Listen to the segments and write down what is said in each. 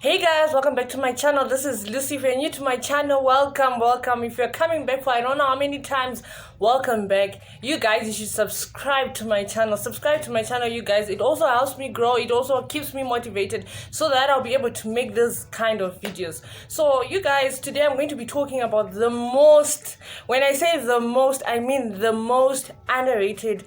Hey guys, welcome back to my channel. This is Lucy. If you're new to my channel, welcome. If you're coming back for I don't know how many times, welcome back. You guys, you should subscribe to my channel. You guys. It also helps me grow. It also keeps me motivated so that I'll be able to make this kind of videos. So you guys, today I'm going to be talking about the most, when I say the most, I mean the most underrated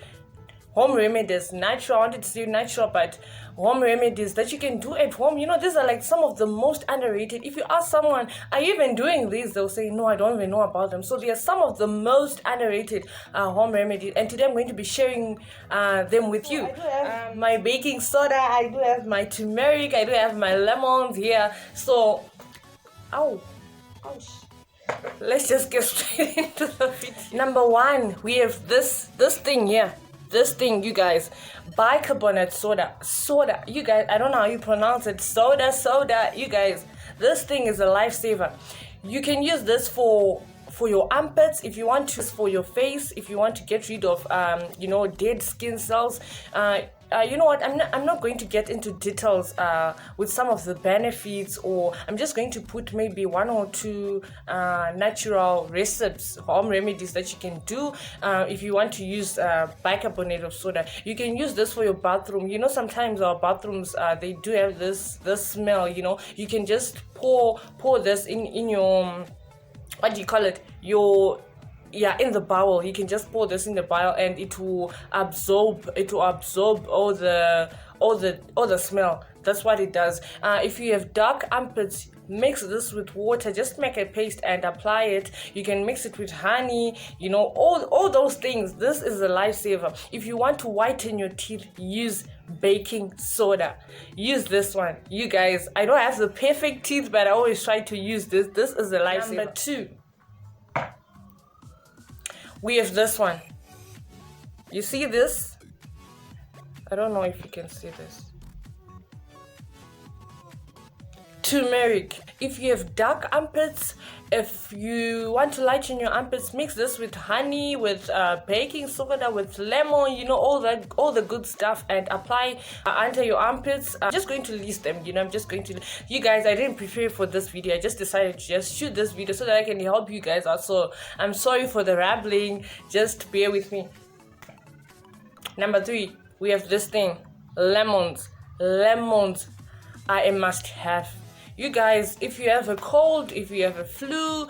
home remedies. Natural, I wanted to say natural, but home remedies that you can do at home. You know, these are like some of the most underrated. If you ask someone, are you even doing these, they'll say no, I don't even know about them. So they are some of the most underrated home remedies, and today I'm going to be sharing them with you. I do have my baking soda, I do have my turmeric, I do have my lemons here. So let's just get straight into the video. Number one, we have this thing here. This thing, you guys, bicarbonate soda. You guys, I don't know how you pronounce it. Soda. You guys, this thing is a lifesaver. You can use this for your armpits if you want to, for your face if you want to get rid of dead skin cells. You know what, I'm not going to get into details with some of the benefits, or I'm just going to put maybe one or two natural recipes, home remedies that you can do if you want to use bicarbonate of soda. You can use this for your bathroom. You know, sometimes our bathrooms they do have this smell. You know, you can just pour this in your, what do you call it, in the bowl. You can just pour this in the bowl and it will absorb all the smell. That's what it does. If you have dark armpits, mix this with water. Just make a paste and apply it. You can mix it with honey, you know, all those things. This is a lifesaver. If you want to whiten your teeth, use baking soda. Use this one. You guys, I don't have the perfect teeth, but I always try to use this. This is a lifesaver. Number two, we have this one. You see this? I don't know if you can see this. Turmeric. If you have dark armpits, if you want to lighten your armpits, mix this with honey, with baking soda, with lemon, you know, all the good stuff, and apply under your armpits. I'm just going to list them, you know. You guys, I didn't prepare for this video. I just decided to just shoot this video so that I can help you guys out. So I'm sorry for the rambling, just bear with me. Number three, we have this thing, lemons are a must have. You guys, if you have a cold, if you have a flu,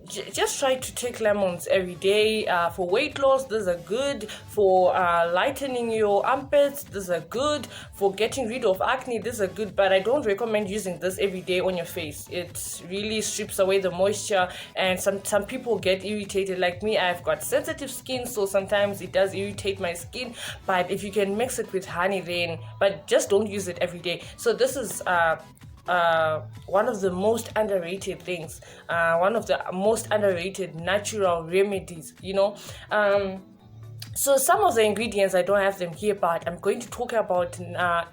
just try to take lemons every day. For weight loss, these are good. For lightening your armpits, these are good. For getting rid of acne, these are good. But I don't recommend using this every day on your face. It really strips away the moisture, and some people get irritated. Like me, I've got sensitive skin, so sometimes it does irritate my skin. But if you can mix it with honey, then, but just don't use it every day. So this is one of the most underrated things, one of the most underrated natural remedies, you know. So some of the ingredients, I don't have them here, but I'm going to talk about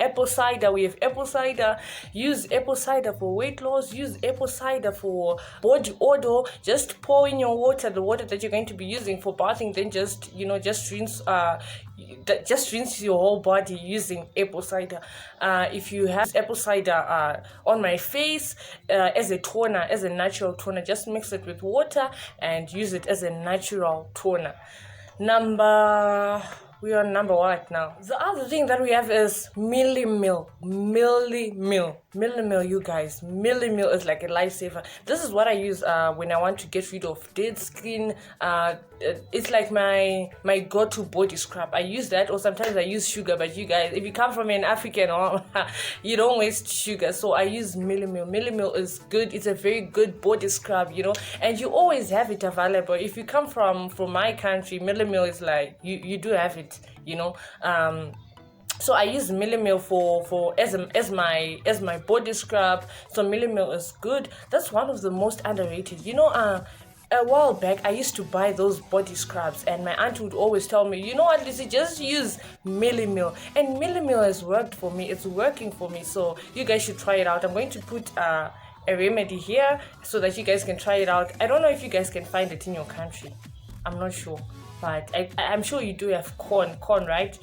apple cider. We have apple cider. Use apple cider for weight loss. Use apple cider for body odor. Just pour in your water, the water that you're going to be using for bathing. Then just rinse. Just rinse your whole body using apple cider. If you have apple cider on my face as a toner, as a natural toner, just mix it with water and use it as a natural toner. We are number one right now. The other thing that we have is Millimil. You guys, Millimil is like a lifesaver. This is what I use when I want to get rid of dead skin. It's like my go-to body scrub. I use that, or sometimes I use sugar. But you guys, if you come from an African, you don't waste sugar. So I use Millimil. Millimil is good. It's a very good body scrub, you know, and you always have it available. If you come from my country, Millimil is like you do have it, you know. So I use Millimil for as my body scrub. So Millimil is good. That's one of the most underrated. You know, a while back I used to buy those body scrubs, and my aunt would always tell me, you know what, Lizzie, just use Millimil. And Millimil has worked for me. It's working for me. So you guys should try it out. I'm going to put a remedy here so that you guys can try it out. I don't know if you guys can find it in your country. I'm not sure. But I'm sure you do have corn, right?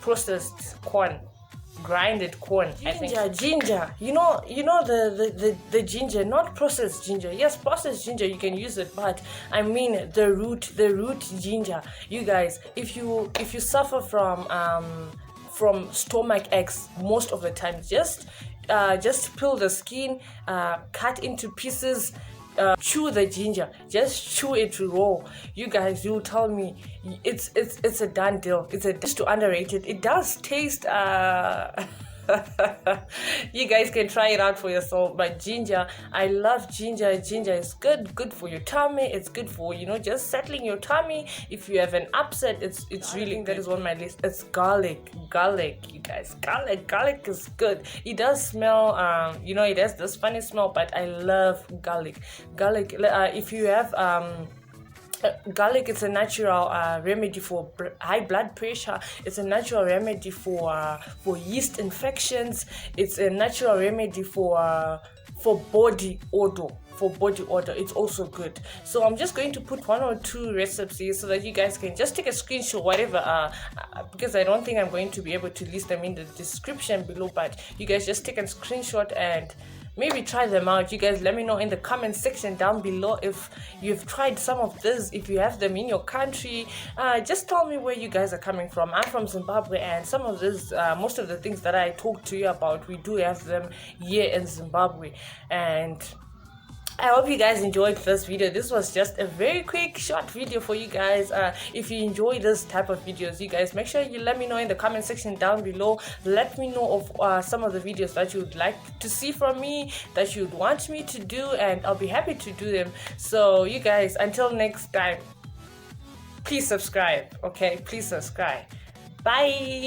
Processed corn. grinded corn. Ginger. You know the ginger, not processed ginger. Yes, processed ginger you can use it, but I mean the root ginger. You guys, if you suffer from stomach aches most of the time, just peel the skin, cut into pieces, chew the ginger, just chew it raw. You guys, you tell me it's a done deal. It's too underrated. It does taste you guys can try it out for yourself. But ginger, I love ginger. Ginger is good for your tummy. It's good for, just settling your tummy. If you have an upset, it's really good. That is on my list. It's garlic, you guys. Garlic is good. It does smell, it has this funny smell, but I love garlic. If you have garlic, it's a natural remedy for high blood pressure. It's a natural remedy for yeast infections. It's a natural remedy for body odor. It's also good. So I'm just going to put 1 or 2 recipes here so that you guys can just take a screenshot, whatever, because I don't think I'm going to be able to list them in the description below, but you guys just take a screenshot and maybe try them out. You guys let me know in the comment section down below if you've tried some of this, if you have them in your country. Just tell me where you guys are coming from. I'm from Zimbabwe, and some of this, most of the things that I talked to you about, we do have them here in Zimbabwe. And I hope you guys enjoyed this video. This was just a very quick short video for you guys. If you enjoy this type of videos, you guys make sure you let me know in the comment section down below. Let me know of some of the videos that you would like to see from me, that you'd want me to do, and I'll be happy to do them. So you guys, until next time, please subscribe. Okay, please subscribe. Bye.